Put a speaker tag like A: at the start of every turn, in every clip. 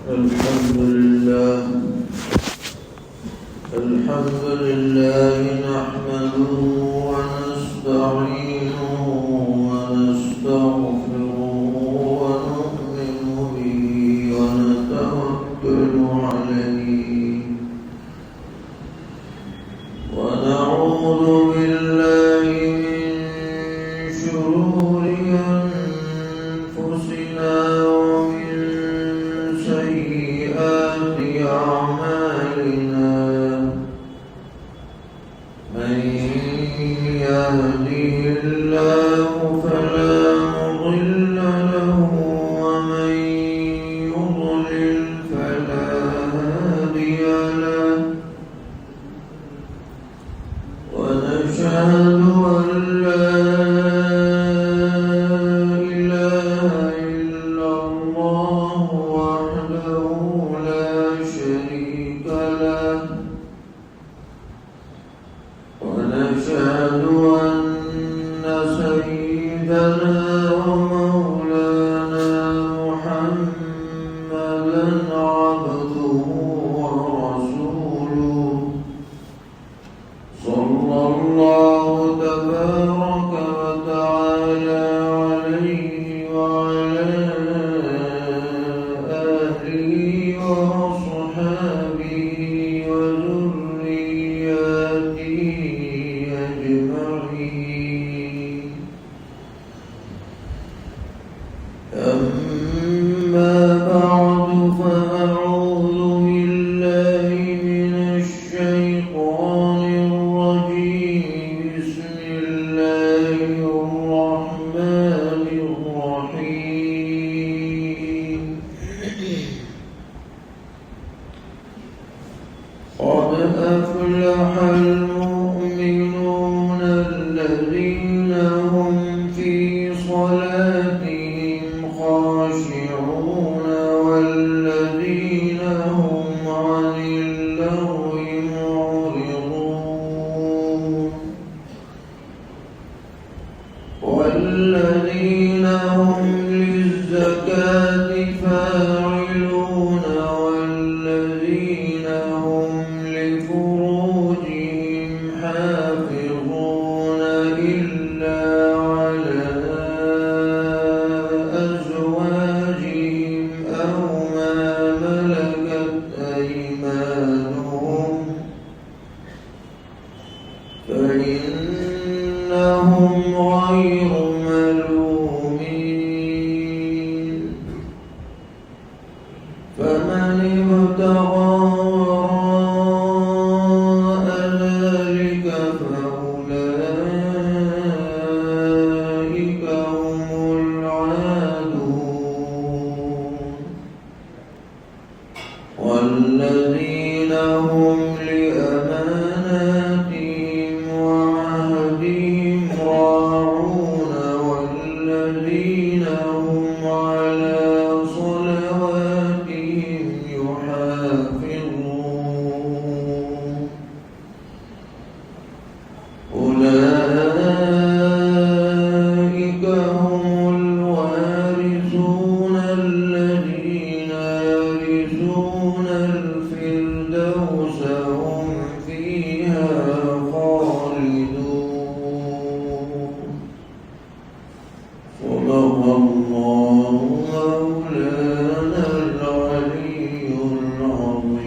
A: الحمد لله نحمده ونستعينه ونستغفره ونؤمن به ونتوكل عليه ونعوذ بالله من شرور أنفسنا ومن سيئات أعمالنا من يهده الله فلا مضل له ومن يضلل فلا هادي له ونشهد أن لا إله إلا الله وحده لا شريك له ونشهد أن سيدنا ومولانا محمدا عبده ورسوله صلى الله تبارك وتعالى عليه وعلى آله وأصحابه وذرياته أجمعين أما بعد فأعوذ بالله من الشيطان الرجيم بسم الله الرحمن الرحيم قد أفلح المؤمنون الذين هم في صلاتهم خاشعون والذين هم عن اللغو معرضون والذين هم للزكاة فاعلون والذين هم لفروجهم حافظون إلا على أزواجهم أو ما ملكت أيمانهم فإنهم غير ملومين فمن ابتغى وراء ذلك فأولئك هم العادون والذين هم لأماناتهم وعهدهم راعون والذين هم على صلواتهم يحافظون أولئك هم الوارثون الذين يرثون الفردوس هم فيها خالدون صدق الله مولانا العلي العظيم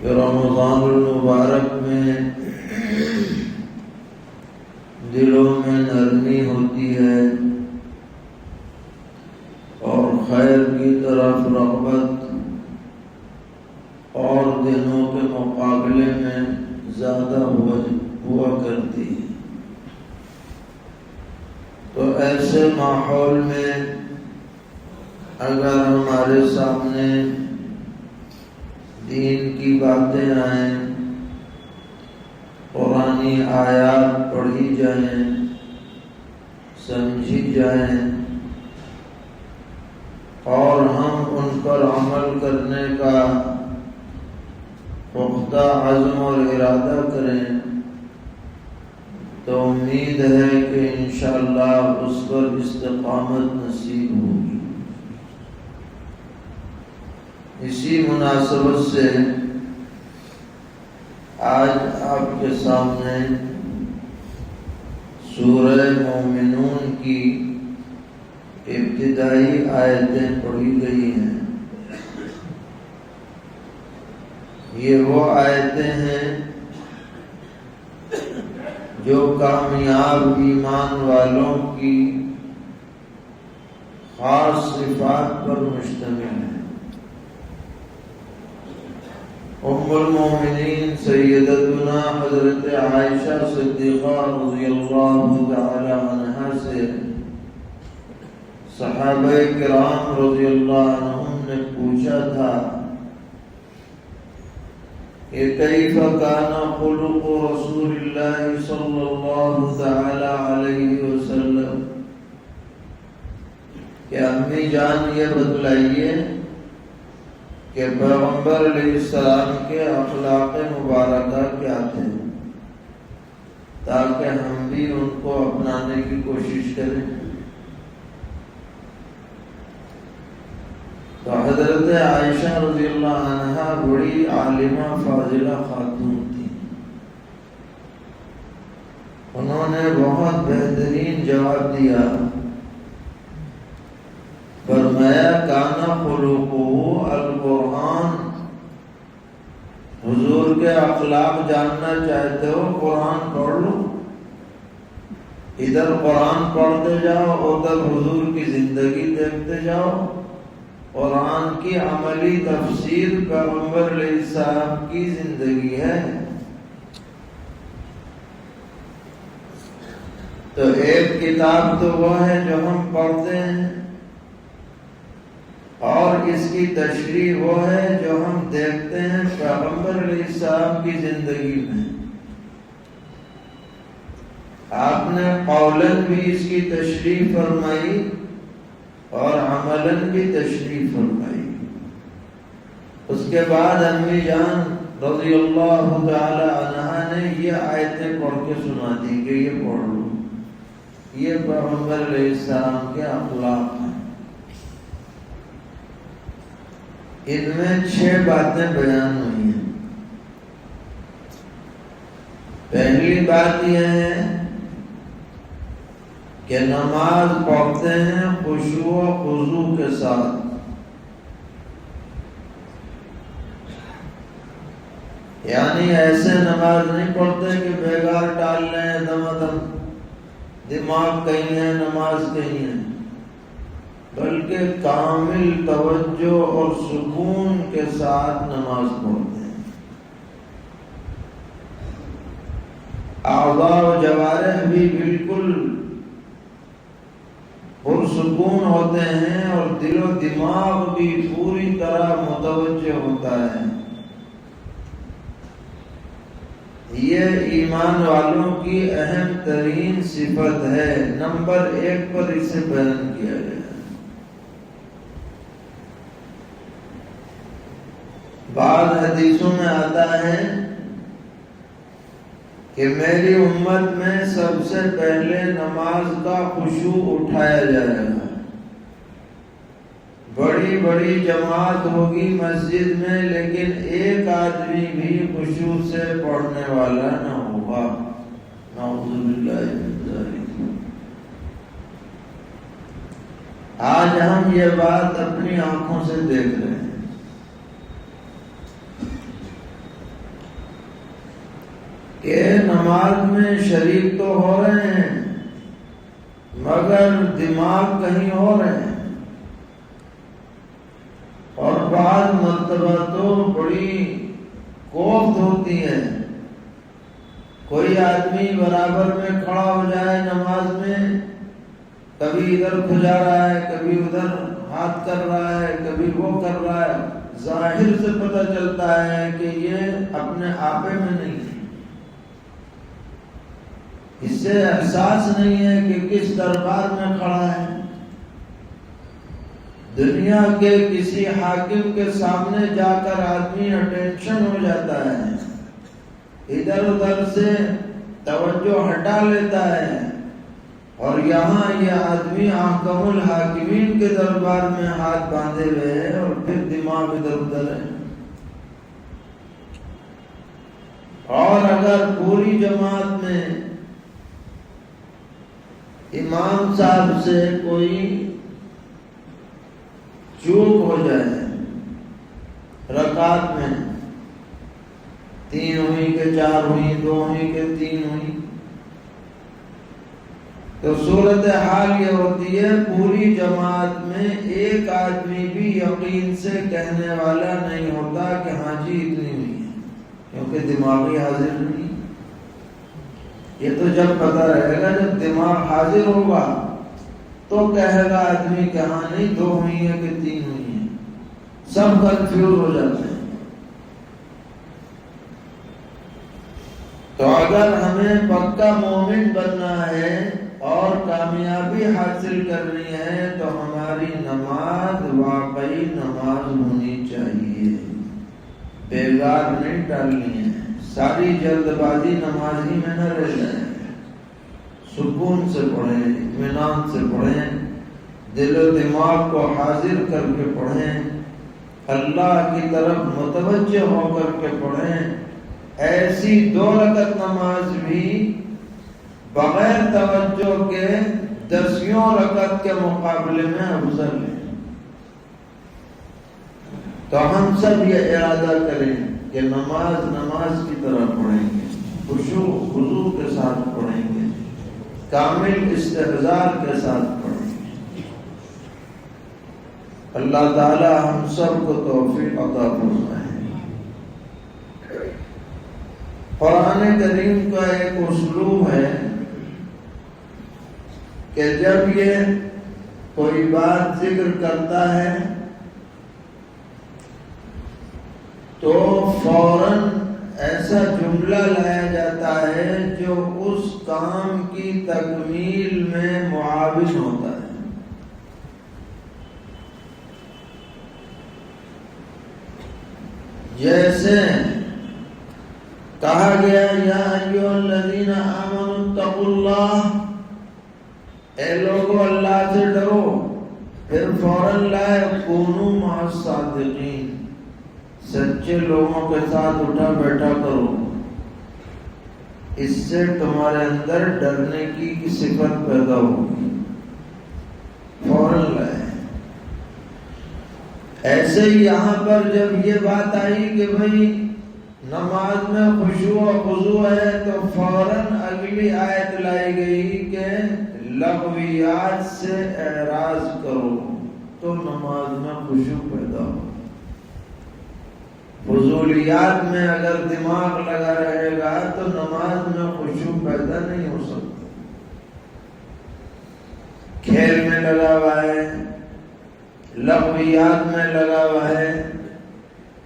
A: کہ رمضان المبارک میں دلوں میں نرمی ہوتی ہے اور خیر کی طرف رغبت اور دنوں کے مقابلے میں زیادہ ہوا کرتی ہے۔ تو ایسے ماحول میں اگر ہمارے سامنے دین کی باتیں آئیں، قرآنی آیات پڑھی جائیں، سمجھی جائیں اور ہم ان پر عمل کرنے کا پختہ عزم اور ارادہ کریں تو امید ہے کہ انشاءاللہ اس پر استقامت نصیب ہوگی۔ اسی مناسبت سے آج آپ کے سامنے سورہ مومنون کی ابتدائی آیتیں پڑھی گئی ہیں۔ یہ وہ آیتیں ہیں جو کامیاب ایمان والوں کی خاص صفات پر مشتمل ہیں۔ ام المومنین سیدتنا حضرت عائشہ صدیقہ رضی اللہ تعالی عنہا سے صحابہ کرام رضی اللہ عنہم نے پوچھا تھا کہ کیف کان خلق رسول اللہ صلی اللہ تعالی علیہ وسلم، کہ امی جان یہ بتلائیے کہ پیغمبر علیہ السلام کے اخلاق مبارکہ کیا تھے تاکہ ہم بھی ان کو اپنانے کی کوشش کریں۔ تو حضرت عائشہ رضی اللہ عنہا بڑی عالمہ فاضلہ خاتون تھی۔ انہوں نے بہت بہترین جواب دیا، فرمایا کانا خلقہ القرآن، حضور کے اخلاق جاننا چاہتے ہو قرآن پڑھ لو، ادھر قرآن پڑھتے جاؤ ادھر حضور کی زندگی دیکھتے جاؤ۔ قرآن کی عملی تفسیر پیغمبر علیہ السلام کی زندگی ہے۔ تو ایک کتاب تو وہ ہے جو ہم پڑھتے ہیں اور اس کی تشریح وہ ہے جو ہم دیکھتے ہیں پیغمبر علیہ السلام کی زندگی میں۔ آپ نے قولاً بھی اس کی تشریح فرمائی اور عملاً بھی تشریح فرمائی۔ اس کے بعد امی جان رضی اللہ تعالی عنہا نے یہ آیتیں پڑھ کے سنا دی کہ یہ پڑھ لو، یہ پیغمبر علیہ السلام کے اخلاق ہیں۔ ان میں 6 باتیں بیان ہوئی ہیں۔ پہلی بات یہ ہے کہ نماز پڑھتے ہیں خشوع و خضوع کے ساتھ۔ یعنی ایسے نماز نہیں پڑھتے کہ بیگار ٹال لیں دم دم، دماغ کہیں ہے نماز کہیں ہے، بلکہ کامل توجہ اور سکون کے ساتھ نماز پڑھتے ہیں۔ اعضاء و جوارح بھی بالکل پرسکون ہوتے ہیں اور دل و دماغ بھی پوری طرح متوجہ ہوتا ہے۔ یہ ایمان والوں کی اہم ترین صفت ہے، نمبر 1 پر اسے بیان کیا گیا۔ بعض حدیثوں میں آتا ہے کہ میری امت میں سب سے پہلے نماز کا خشوع اٹھایا جائے گا۔ بڑی بڑی جماعت ہوگی مسجد میں لیکن ایک آدمی بھی خشوع سے پڑھنے والا نہ ہوگا، نعوذ باللہ من ذالک۔ آج ہم یہ بات اپنی آنکھوں سے دیکھ رہے ہیں۔ کہ نماز میں شریک تو ہو رہے ہیں مگر دماغ کہیں اور ہے، اور بعض مرتبہ تو بڑی کوفت ہوتی ہے۔ کوئی آدمی برابر میں کھڑا ہو جائے نماز میں، کبھی ادھر کھجا رہا ہے، کبھی ادھر ہاتھ کر رہا ہے، کبھی وہ کر رہا ہے، ظاہر سے پتہ چلتا ہے کہ یہ اپنے آپے میں نہیں ہے، اس سے احساس نہیں ہے کہ کس دربار میں کھڑا ہے۔ دنیا کے کسی حاکم کے سامنے جا کر آدمی اٹینشن ہو جاتا ہے، ادھر ادھر سے توجہ ہٹا لیتا ہے، اور یہاں یہ آدمی احکم الحاکمین کے دربار میں ہاتھ باندھے ہوئے ہے اور پھر دماغ ادھر ادھر ہے۔ اور اگر پوری جماعت میں امام صاحب سے کوئی چوک ہو جائے، رکعت میں 3 ہوئی کہ 4 ہوئی، 2 ہوئی کہ 3 ہوئی، تو صورتحال یہ ہوتی ہے پوری جماعت میں ایک آدمی بھی یقین سے کہنے والا نہیں ہوتا کہ ہاں جی اتنی ہوئی ہے، کیونکہ دماغی حاضر نہیں۔ یہ تو جب پتہ رہے گا، جب دماغ حاضر ہوگا تو کہے گا آدمی کہ ہاں نہیں 2 ہوئی ہے کہ 3 ہوئی ہے، سب کنفیوز ہو جاتے ہیں۔ تو اگر ہمیں پکا مومن بننا ہے اور کامیابی حاصل کرنی ہے تو ہماری نماز واقعی نماز ہونی چاہیے، بیگار نہیں ڈالنی ہے، ساری جلد بازی نماز ہی میں نہ رہ جائے، سکون سے پڑھیں، اطمینان سے پڑھیں، دل و دماغ کو حاضر کر کے پڑھیں، اللہ کی طرف متوجہ ہو کر کے پڑھیں۔ ایسی 2 رکعت نماز بھی بغیر توجہ کے 10 رکعت کے مقابلے میں افضل ہے۔ تو ہم سب یہ ارادہ کریں کہ نماز کی طرح پڑھیں گے، خشوع خضوع کے ساتھ پڑھیں گے، کامل استحضار کے ساتھ پڑھیں گے۔ اللہ تعالی ہم سب کو توفیق عطا فرمائے۔ قرآن کریم کا ایک اسلوب ہے کہ جب یہ کوئی بات ذکر کرتا ہے تو فوراً ایسا جملہ لایا جاتا ہے جو اس کام کی تکمیل میں معاون ہوتا ہے۔ جیسے کہا گیا یا ایھا الذین آمنوا اتقوا اللہ، اے لوگو اللہ سے ڈرو، پھر فوراً لائے کونوا مع الصادقین، سچے لوگوں کے ساتھ اٹھا بیٹھا کرو، اس سے تمہارے اندر ڈرنے کی صفت پیدا ہوگی، فوراً لائے۔ ایسے ہی یہاں پر جب یہ بات آئی کہ بھئی نماز میں خشوع و خضوع ہے تو فوراً اگلی آیت لائی گئی کہ لغویات سے اعراض کرو تو نماز میں خشوع پیدا ہو۔ فضولیات میں اگر دماغ لگا رہے گا تو نماز میں خشوع پیدا نہیں ہو سکتا۔ کھیل میں لگا ہوا ہے، لغویات میں لگا ہوا ہے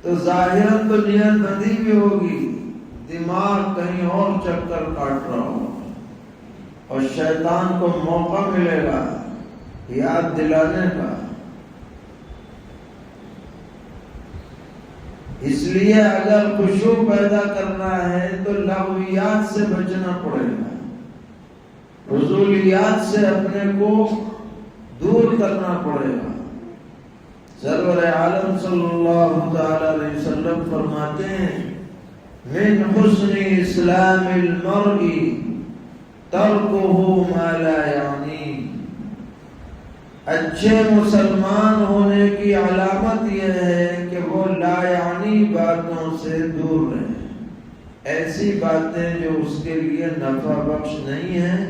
A: تو ظاہراً تو نیت بندی بھی ہوگی، دماغ کہیں اور چکر کاٹ رہا ہوگا اور شیطان کو موقع ملے گا یاد دلانے کا۔ اس لیے اگر خشوع پیدا کرنا ہے تو لغویات سے بچنا پڑے گا، فضولیات سے اپنے کو دور کرنا پڑے گا۔ سرور عالم صلی اللہ تعالی علیہ وسلم فرماتے ہیں من حسن اسلام المرء ترکہ ما لا یعنی، اچھے مسلمان ہونے کی علامت یہ ہے کہ وہ لا یعنی باتوں سے دور رہے۔ ایسی باتیں جو اس کے لیے نفع بخش نہیں ہیں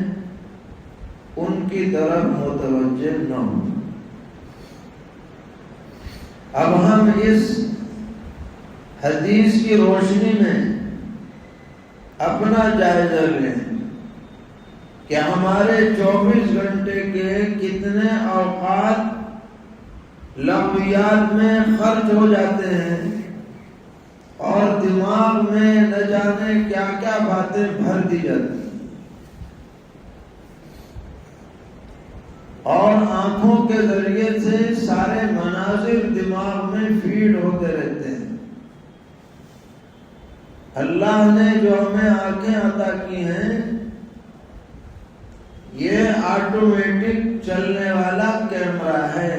A: ان کی طرف متوجہ نہ ہو۔ اب ہم اس حدیث کی روشنی میں اپنا جائزہ لیں کہ ہمارے 24 گھنٹے کے کتنے اوقات لغویات میں خرچ ہو جاتے ہیں اور دماغ میں نہ جانے کیا کیا باتیں بھر دی جاتی ہیں، اور آنکھوں کے ذریعے سے سارے مناظر دماغ میں فیڈ ہوتے رہتے ہیں۔ اللہ نے جو ہمیں آنکھیں عطا کی ہیں یہ آٹومیٹک چلنے والا کیمرہ ہے،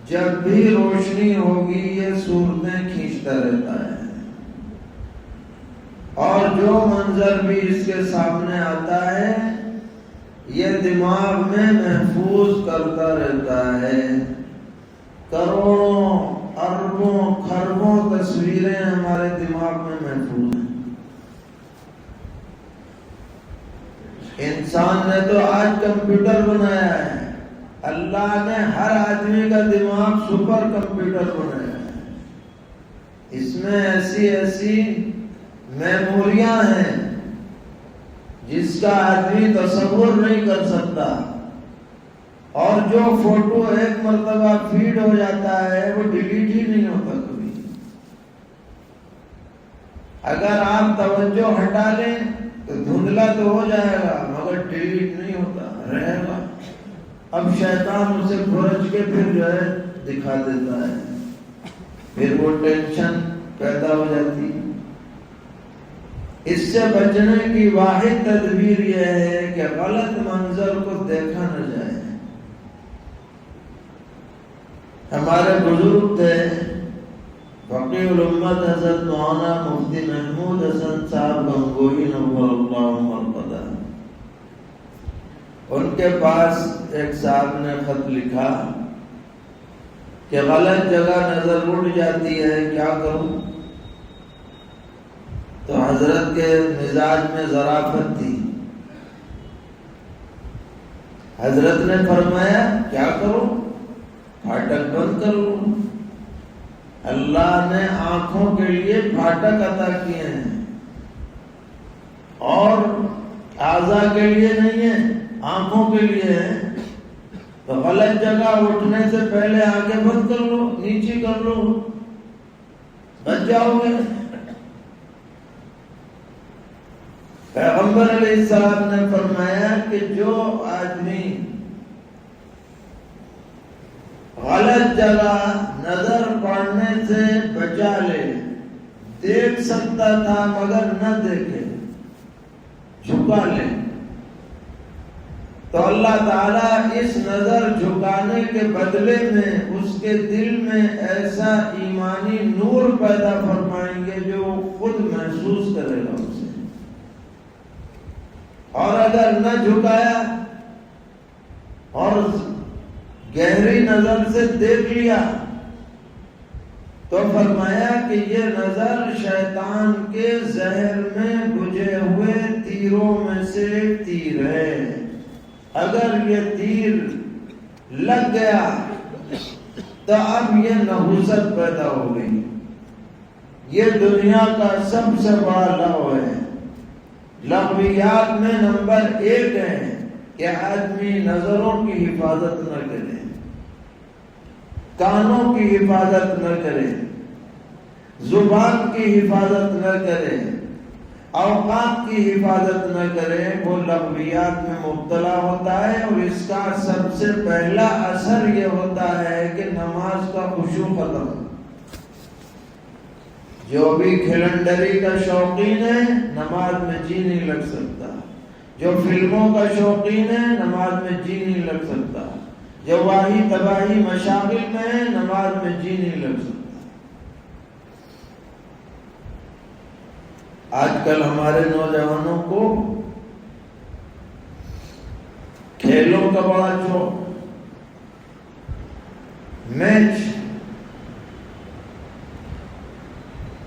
A: جب بھی روشنی ہوگی یہ صورتیں کھینچتا رہتا ہے، اور جو منظر بھی اس کے سامنے آتا ہے یہ دماغ میں محفوظ کرتا رہتا ہے۔ کروڑوں اربوں خربوں تصویریں ہمارے دماغ میں محفوظ ہیں۔ انسان نے تو آج کمپیوٹر بنایا ہے، اللہ نے ہر آدمی کا دماغ سپر کمپیوٹر بنایا ہے، اس میں ایسی ایسی میموریاں ہیں جس کا آدمی تصور نہیں کر سکتا، اور جو فوٹو ایک مرتبہ فیڈ ہو جاتا ہے وہ ڈیلیٹ ہی نہیں ہوتا کبھی۔ اگر آپ توجہ ہٹا لیں تو دھندلا تو ہو جائے گا مگر ڈیلیٹ نہیں ہوتا، رہے گا۔ اب شیطان اسے کھرچ کے پھر جو ہے دکھا دیتا ہے، پھر وہ ٹینشن پیدا ہو جاتی ہے۔ اس سے بچنے کی واحد تدبیر یہ ہے کہ غلط منظر کو دیکھا نہ جائے۔ ہمارے بزرگ تھے فقیہ الامت حضرت مولانا مفتی محمود حسن صاحب گنگوئی نور اللہ مرقدہ، ان کے پاس ایک صاحب نے خط لکھا کہ غلط جگہ نظر اڑ جاتی ہے، کیا کروں؟ تو حضرت کے مزاج میں ظرافت تھی، حضرت نے فرمایا کیا کروں؟ پھاٹک بند کر لوں۔ اللہ نے آنکھوں کے لیے پھاٹک عطا کیے ہیں اور اعضاء کے لیے نہیں ہے، آنکھوں کے لیے ہے، تو غلط جگہ اٹھنے سے پہلے آنکھیں بند کر لو، نیچی کر لو، بچ جاؤ گے۔ پیغمبر علیہ السلام نے فرمایا کہ جو آدمی غلط جگہ نظر پڑنے سے بچا لے، دیکھ سکتا تھا مگر نہ دیکھے، جھکا لے، تو اللہ تعالیٰ اس نظر جھکانے کے بدلے میں اس کے دل میں ایسا ایمانی نور پیدا فرمائیں گے جو خود محسوس کرے گا اسے۔ اور اگر نہ جھکایا اور گہری نظر سے دیکھ لیا تو فرمایا کہ یہ نظر شیطان کے زہر میں بجھے ہوئے تیروں میں سے تیر ہے، اگر یہ تیر لگ گیا تو اب یہ نحوست پیدا ہو گئی۔ یہ دنیا کا سب سے بڑا لغو ہے، لغویات میں نمبر 1 ہے کہ آدمی نظروں کی حفاظت نہ کرے، کانوں کی حفاظت نہ کرے، زبان کی حفاظت نہ کرے، اوقات کی حفاظت نہ کرے، وہ لغویات میں مبتلا ہوتا ہے، اور اس کا سب سے پہلا اثر یہ ہوتا ہے کہ نماز کا خشوع ختم۔ جو بھی کھلنڈری کا شوقین ہے نماز میں جی نہیں لگ سکتا، جو فلموں کا شوقین ہے نماز میں جی نہیں لگ سکتا، جو واہی تباہی مشاغل میں ہے نماز میں جی نہیں لگ سکتا۔ آج کل ہمارے نوجوانوں کو کھیلوں کا بڑا شوق، میچ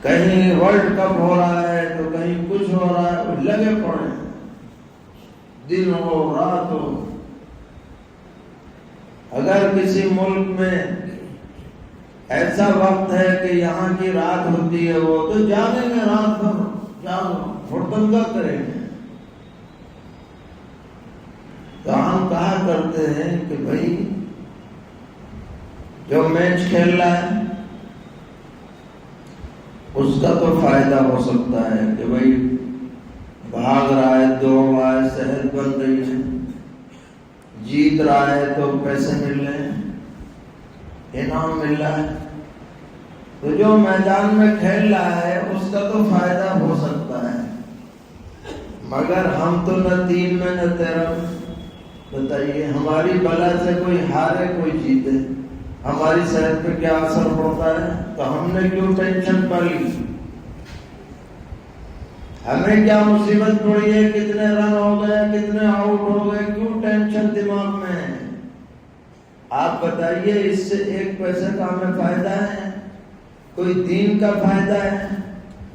A: کہیں ورلڈ کپ ہو رہا ہے تو کہیں کچھ ہو رہا ہے، وہ لگے پڑے، دن ہو رات ہو۔ اگر کسی ملک میں ایسا وقت ہے کہ یہاں کی رات ہوتی ہے وہ تو جاگیں گے، رات بھر جاگو، ہڑدنگا کریں گے۔ تو ہم کہا کرتے ہیں کہ بھائی جو میچ کھیل رہا ہے اس کا تو فائدہ ہو سکتا ہے کہ بھائی بھاگ رہا ہے، دوڑ رہا ہے، صحت بن رہی ہے، جیت رہا ہے تو پیسے مل رہے ہیں، انعام مل رہا ہے، تو جو میدان میں کھیل رہا ہے اس کا تو فائدہ ہو سکتا ہے، مگر ہم تو نہ تین میں نہ تیرہ میں۔ بتائیے ہماری بلا سے کوئی ہارے کوئی جیتے، ہماری صحت پہ کیا اثر پڑتا ہے؟ تو ہم نے کیوں ٹینشن پالی؟ ہمیں کیا مصیبت پڑی ہے؟ کتنے رن ہو گئے، کتنے آؤٹ ہو گئے، کیوں ٹینشن دماغ میں ہے؟ آپ بتائیے اس سے ایک پیسے کا ہمیں فائدہ ہے؟ کوئی دین کا فائدہ ہے؟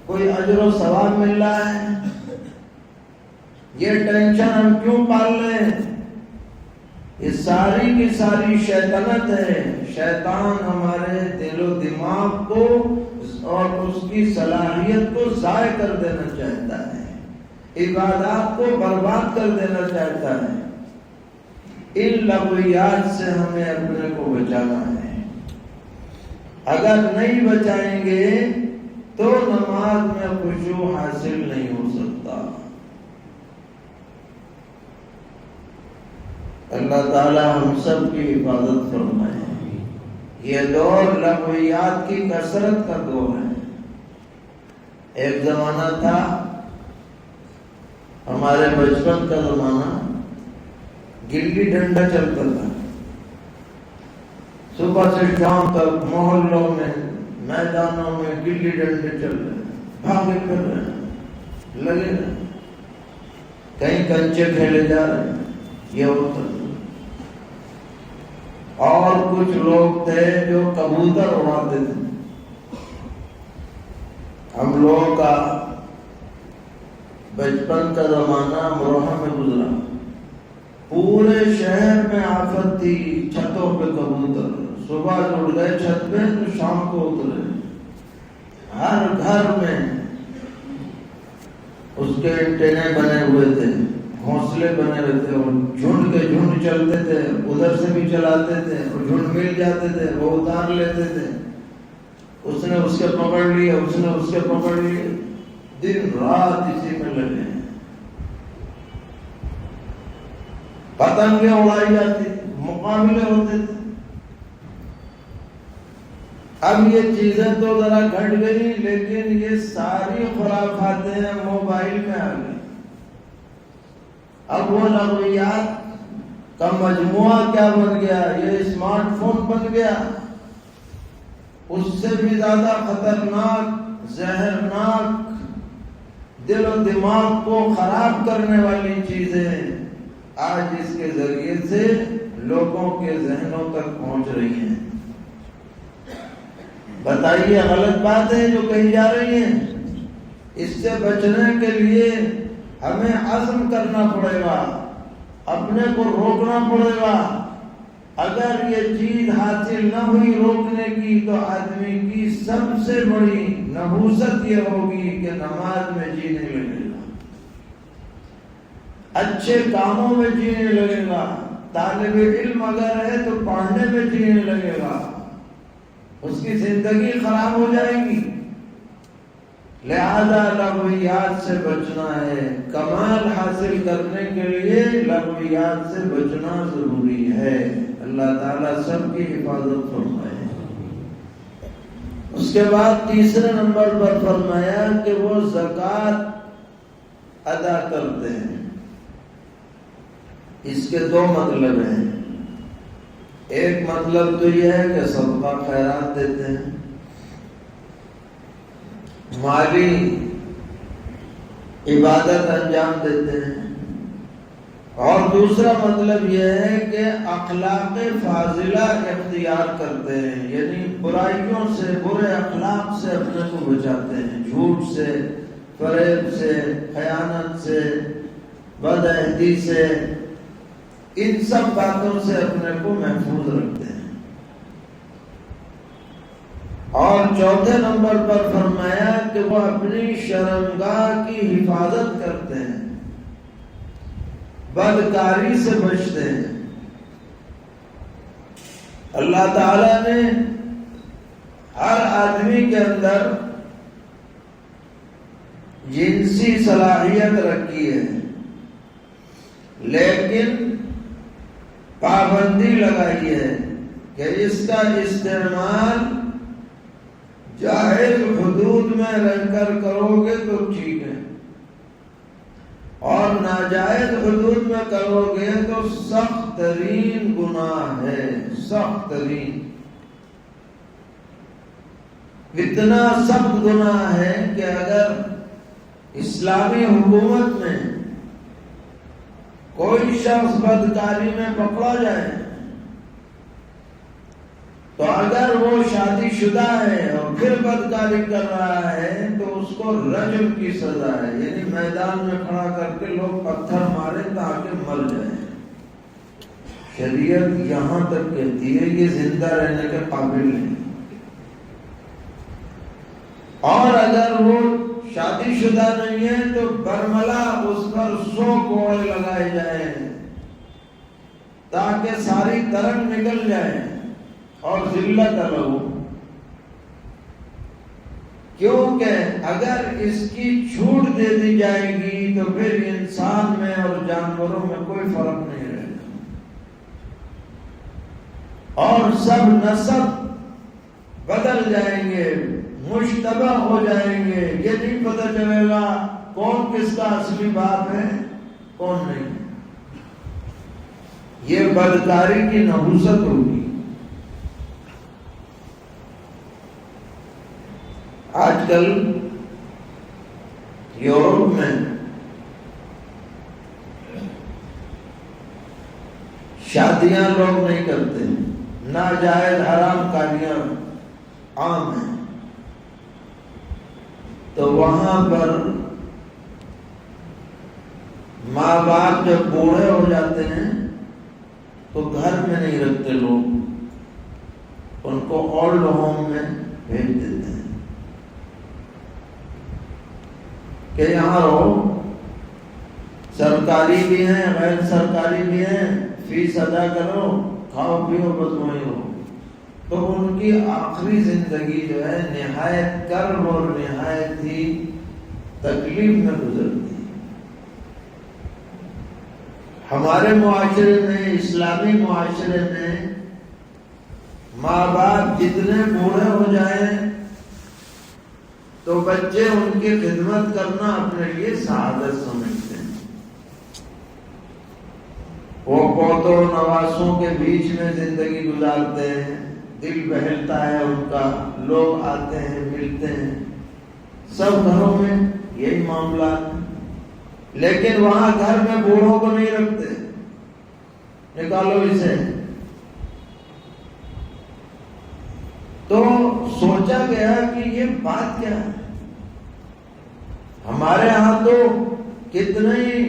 A: کوئی اجر و ثواب مل رہا ہے؟ یہ ٹینشن ہم کیوں پال رہے ہیں؟ یہ ساری کی ساری شیطنت ہے۔ شیطان ہمارے دل و دماغ کو اور اس کی صلاحیت کو ضائع کر دینا چاہتا ہے، عبادات کو برباد کر دینا چاہتا ہے۔ ان لغویات سے ہمیں اپنے کو بچانا ہے۔ اگر نہیں بچائیں گے تو نماز میں خشوع حاصل نہیں ہو سکتا۔ اللہ تعالی ہم سب کی حفاظت فرمائے۔ یہ دور لغویات کی کثرت کا دور ہے۔ ایک زمانہ تھا ہمارے بچپن کا زمانہ، گلی ڈنڈا چلتا تھا، صبح سے شام تک محلوں میں میدانوں میں گلی ڈنڈے چل رہے، بھاگے پھر رہے، لگے رہے، کہیں کنچے کھیلے جا رہے، یہ ہوتا تھا۔ اور کچھ لوگ تھے جو کبوتر اڑاتے تھے۔ ہم لوگوں کا بچپن کا زمانہ امروہہ میں گزرا، پورے شہر میں آفت تھی، چھتوں پہ کبوتر، صبح اڑ گئے چھت پہ تو شام کو اترے، ہر گھر میں اس کے انٹینے بنے ہوئے تھے، گھونسلے بنے ہوئے تھے، اور جھنڈ کے جھنڈ چلتے تھے، ادھر سے بھی چلاتے تھے، اور جھنڈ مل جاتے تھے، وہ اتار لیتے تھے، اس نے اس کے پکڑ لیے، اس نے اس کے پکڑ لیے، دن رات اسی میں لگے۔ پتنگیں اڑائی جاتی، مقابلے ہوتے تھے۔ اب یہ چیزیں تو ذرا گھٹ گئی، لیکن یہ ساری خرافاتیں موبائل میں آ گئی۔ اب وہ لغویات کا مجموعہ کیا بن گیا؟ یہ اسمارٹ فون بن گیا۔ اس سے بھی زیادہ خطرناک، زہرناک، دل و دماغ کو خراب کرنے والی چیزیں آج اس کے ذریعے سے لوگوں کے ذہنوں تک پہنچ رہی ہیں۔ بتائیے غلط بات ہے جو کہی جا رہی ہیں؟ اس سے بچنے کے لیے ہمیں عزم کرنا پڑے گا، اپنے کو روکنا پڑے گا۔ اگر یہ چیز حاصل نہ ہوئی روکنے کی تو آدمی کی سب سے بڑی نحوست یہ ہوگی کہ نماز میں جینے لگے گا، اچھے کاموں میں جینے لگے گا، طالب علم اگر ہے تو پڑھنے میں جینے لگے گا، اس کی زندگی خراب ہو جائے گی۔ لہذا لغویات سے بچنا ہے، کمال حاصل کرنے کے لیے لغویات سے بچنا ضروری ہے۔ اللہ تعالیٰ سب کی حفاظت فرمائے۔ اس کے بعد تیسرے نمبر پر فرمایا کہ وہ زکوٰۃ ادا کرتے ہیں۔ اس کے دو مطلب ہیں۔ ایک مطلب تو یہ ہے کہ صدقہ خیرات دیتے ہیں، مالی عبادت انجام دیتے ہیں، اور دوسرا مطلب یہ ہے کہ اخلاق فاضلہ اختیار کرتے ہیں، یعنی برائیوں سے، برے اخلاق سے اپنے کو بچاتے ہیں، جھوٹ سے، فریب سے، خیانت سے، بدعہدی سے، ان سب باتوں سے اپنے کو محفوظ رکھتے ہیں۔ اور چوتھے نمبر پر فرمایا کہ وہ اپنی شرمگاہ کی حفاظت کرتے ہیں، بدکاری سے بچتے ہیں۔ اللہ تعالیٰ نے ہر آدمی کے اندر جنسی صلاحیت رکھی ہے، لیکن پابندی لگائی ہے کہ اس کا استعمال جائز حدود میں رہ کر کرو گے تو ٹھیک ہے، اور ناجائز حدود میں کرو گے تو سخت ترین گناہ ہے، سخت ترین۔ اتنا سخت گناہ ہے کہ اگر اسلامی حکومت میں کوئی شخص بدکاری میں پکڑا جائے تو اگر وہ شادی شدہ ہے اور پھر بدکاری کر رہا ہے تو اس کو رجم کی سزا ہے، یعنی میدان میں کھڑا کر کے لوگ پتھر مارے تاکہ مر جائے۔ شریعت یہاں تک کہتی ہے یہ زندہ رہنے کے قابل نہیں، اور اگر وہ شادی شدہ نہیں ہے تو برملا اس پر 100 کوڑے لگائے جائیں تاکہ ساری ترنگ نکل جائے اور ذلت لہو، کیونکہ اگر اس کی چھوٹ دے دی جائے گی تو پھر انسان میں اور جانوروں میں کوئی فرق نہیں رہے گا، اور سب نسب بدل جائیں گے، مشتبہ ہو جائیں گے، یہ نہیں پتہ چلے گا کون کس کا اصلی باپ ہے کون نہیں۔ یہ بدکاری کی نحوست ہوگی۔ آج کل یورپ میں شادیاں لوگ نہیں کرتے، ناجائز حرام کاریاں عام ہیں، تو وہاں پر ماں باپ جب بوڑھے ہو جاتے ہیں تو گھر میں نہیں رکھتے، لوگ ان کو اولڈ ہوم میں بھیج دیتے ہیں کہ یہاں رہو، سرکاری بھی ہیں غیر سرکاری بھی ہیں، فیس ادا کرو، کھاؤ پیو، بس وہیں رہو۔ تو ان کی آخری زندگی جو ہے نہایت کرب اور نہایت ہی تکلیف میں گزرتی ہے۔ ہمارے معاشرے میں، اسلامی معاشرے میں، ماں باپ جتنے بوڑھے ہو جائیں تو بچے ان کی خدمت کرنا اپنے لیے سعادت سمجھتے ہیں۔ وہ پوتوں نواسوں کے بیچ میں زندگی گزارتے ہیں، دل بہلتا ہے ان کا، لوگ آتے ہیں ملتے ہیں، سب گھروں میں یہی معاملات ہیں، لیکن وہاں گھر میں بوڑھوں کو نہیں رکھتے، نکالو اسے۔ تو سوچا گیا کہ یہ بات کیا ہے؟ ہمارے ہاں تو کتنے ہی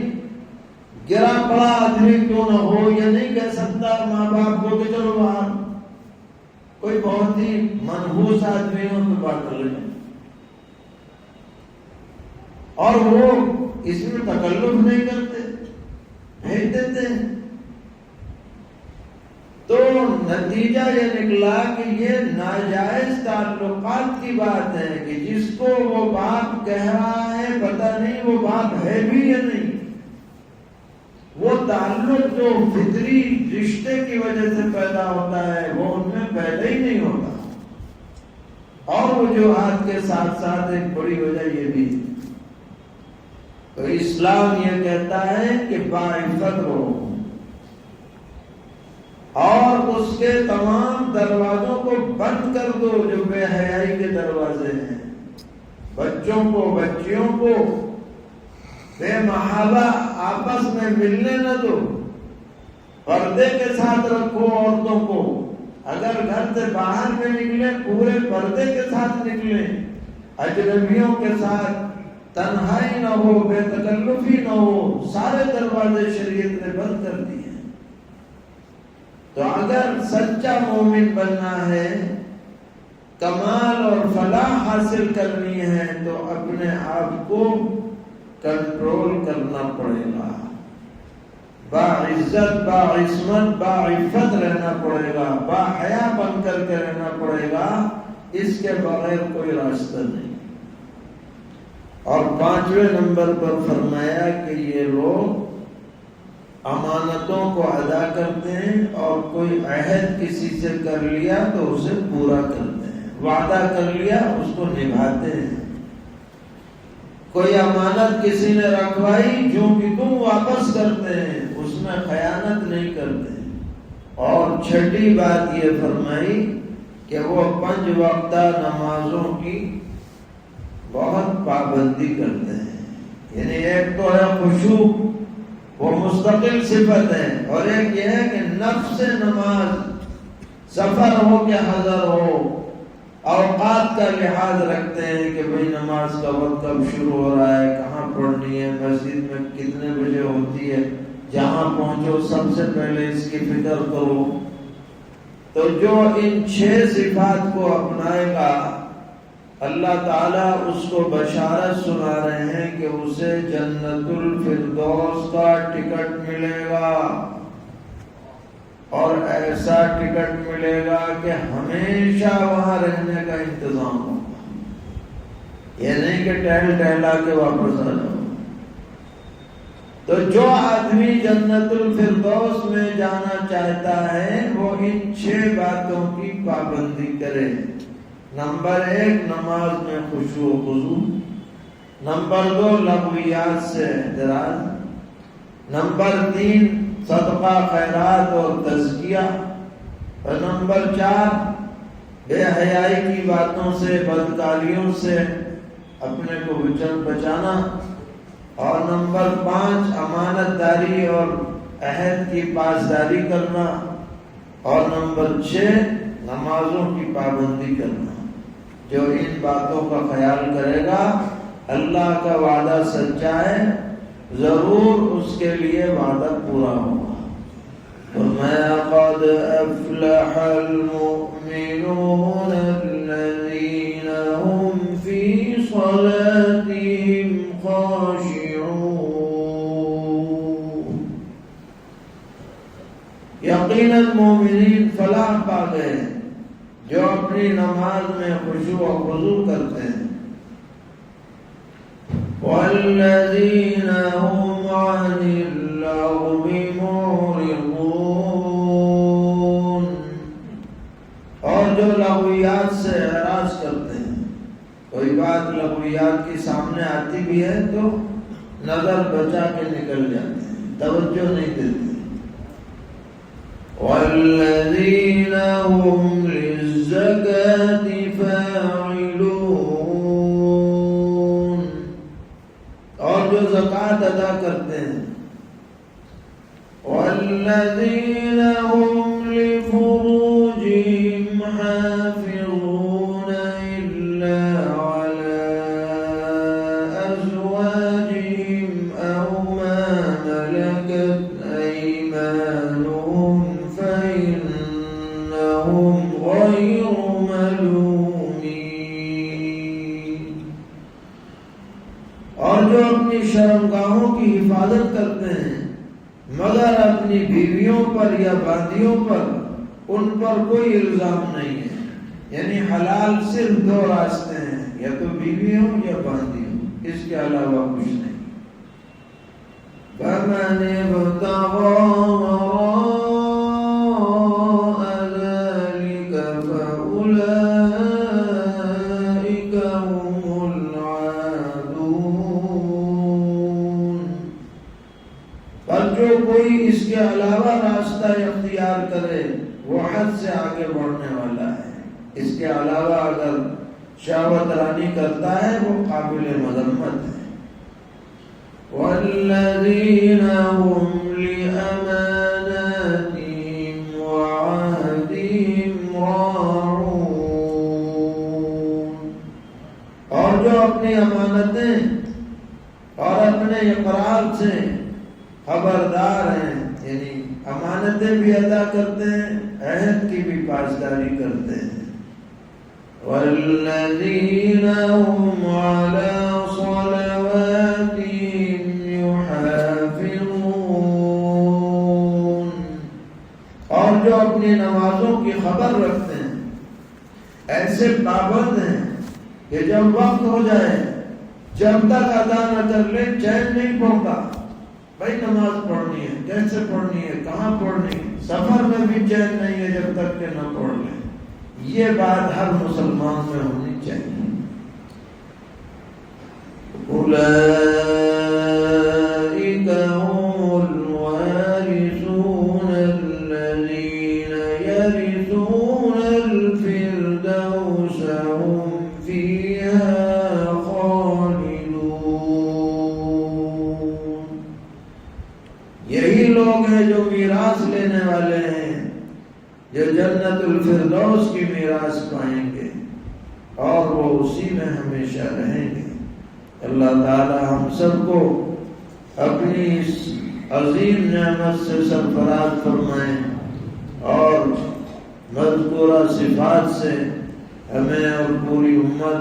A: گرا پڑا آدمی کیوں نہ ہو، یہ نہیں کہہ سکتا ماں باپ کو کہ چلو باہر، کوئی بہت ہی منحوس آدمی ہو تو بات کر لیں، اور وہ اس میں تکلف نہیں کرتے، بھیج دیتے ہیں۔ تو نتیجہ یہ نکلا کہ یہ ناجائز تعلقات کی بات ہے کہ جس کو وہ باپ کہہ رہا ہے پتہ نہیں وہ باپ ہے بھی یا نہیں، وہ تعلق جو فطری رشتے کی وجہ سے پیدا ہوتا ہے وہ ان میں پیدا ہی نہیں ہوتا۔ اور وجوہات کے ساتھ ساتھ ایک بڑی وجہ یہ بھی، تو اسلام یہ کہتا ہے کہ باعفت رہو، اور اس کے تمام دروازوں کو بند کر دو جو بے حیائی کے دروازے ہیں، بچوں کو، بچیوں کو بے محابہ آپس میں ملنے نہ دو، پردے کے ساتھ رکھو عورتوں کو، اگر گھر سے باہر میں نکلے پورے پردے کے ساتھ نکلے، اجنبیوں کے ساتھ تنہائی نہ ہو، بے تکلفی نہ ہو، سارے دروازے شریعت نے بند کر دیے۔ تو اگر سچا مومن بننا ہے، کمال اور فلاح حاصل کرنی ہے، تو اپنے آپ کو کنٹرول کرنا پڑے گا، باعزت باعصمت باعفت رہنا پڑے گا، باحیا بن کر کے رہنا پڑے گا، اس کے بغیر کوئی راستہ نہیں۔ اور 5ویں نمبر پر فرمایا کہ یہ لوگ امانتوں کو ادا کرتے ہیں، اور کوئی عہد کسی سے کر لیا تو اسے پورا کرتے ہیں، وعدہ کر لیا اس کو نبھاتے ہیں، کوئی امانت کسی نے رکھوائی جو کہ تم واپس کرتے ہیں، اس میں خیانت نہیں کرتے۔ اور 6ٹھی بات یہ فرمائی کہ وہ 5 وقتہ نمازوں کی بہت پابندی کرتے ہیں، یعنی ایک تو ہے خشوع، وہ مستقل صفت ہے، اور ایک یہ ہے کہ نفس نماز سفر ہو کہ حضر ہو، اوقات کا لحاظ رکھتے ہیں کہ بھئی نماز کا وقت کب شروع ہو رہا ہے، کہاں پڑھنی ہے، مسجد میں کتنے بجے ہوتی ہے، جہاں پہنچو سب سے پہلے اس کی فکر کرو۔ تو جو ان 6 صفات کو اپنائے گا، اللہ تعالیٰ اس کو بشارت سنا رہے ہیں کہ اسے جنت الفردوس کا ٹکٹ ملے گا، اور ایسا ٹکٹ ملے گا کہ ہمیشہ وہاں رہنے کا انتظام ہوگا، یہ نہیں کہ ٹہل ٹہلا کے واپس آ جاؤ۔ تو جو آدمی جنت الفردوس میں جانا چاہتا ہے وہ ان 6 باتوں کی پابندی کرے۔ نمبر 1 نماز میں خشوع و خضوع، نمبر 2 لغویات سے احتراز، نمبر 3 صدقہ خیرات اور تزکیہ، اور نمبر 4 بے حیائی کی باتوں سے بدکاریوں سے اپنے کو بچانا، اور نمبر 5 امانت داری اور عہد کی پاسداری کرنا، اور نمبر 6 نمازوں کی پابندی کرنا۔ جو ان باتوں کا خیال کرے گا، اللہ کا وعدہ سچا ہے، ضرور اس کے لیے وعدہ پورا ہوگا۔ فرمایا قد افلح المؤمنون الذین هم فی صلاتهم خاشعون۔ یقیناً مومنین فلاح پا گئے جو اپنی نماز میں خشوع و خضوع کرتے ہیں۔ والذین هم عن اللغو معرضون، اور جو لغویات سے اعراض کرتے ہیں، کوئی بات لغویات کی سامنے آتی بھی ہے تو نظر بچا کے نکل جاتے ہیں، توجہ نہیں دیتے۔ والذین هم للزکاة فاعلون، اور جو زکوٰۃ ادا کرتے ہیں۔ والذین هم لفروجهم حافظون الا على ازواجهم او ما ملكت ایمانهم فإنهم غير ملومين، اور جو اپنی شرمگاہوں کی حفاظت کرتے ہیں مگر اپنی بیویوں پر یا باندیوں پر ان پر کوئی الزام نہیں ہے، یعنی حلال صرف 2 راستے ہیں، یا تو بیوی ہو یا باندی ہو، اس کے علاوہ کچھ نہیں۔ فَمَنِ ابْتَغَىٰ اس کے علاوہ راستہ اختیار کرے وہ حد سے آگے بڑھنے والا ہے، اس کے علاوہ اگر شہوت رانی کرتا ہے وہ قابل مذمت ہے۔ والذین هم لأماناتهم وعهدهم راعون، اور جو اپنی امانتیں اور اپنے اقرار سے خبردار ہیں، یعنی امانتیں بھی ادا کرتے ہیں، عہد کی بھی پاسداری کرتے ہیں۔ والذین هم علی صلواتهم یحافظون، اور جو اپنی نمازوں کی خبر رکھتے ہیں، ایسے پابند ہیں کہ جب وقت ہو جائے جب تک ادا نہ کر لیں چین نہیں پڑتا۔ بھائی نماز پڑھنی ہے، کیسے پڑھنی ہے، کہاں پڑھنی ہے، سفر میں بھی چین نہیں ہے جب تک کہ نہ پڑھ لیں۔ یہ بات ہر مسلمان میں ہونی چاہیے۔ اولئک هم الوارثون الذین یرثون الفردوس هم فیہا خالدون، یہی لوگ ہیں جو میراث لینے والے ہیں، جو جنت الفردوس کی میراث پائیں گے اور وہ اسی میں ہمیشہ رہیں گے۔ اللہ تعالی ہم سب کو اپنی اس عظیم نعمت سے سرفراز فرمائیں اور مذکورہ صفات سے ہمیں اور پوری امت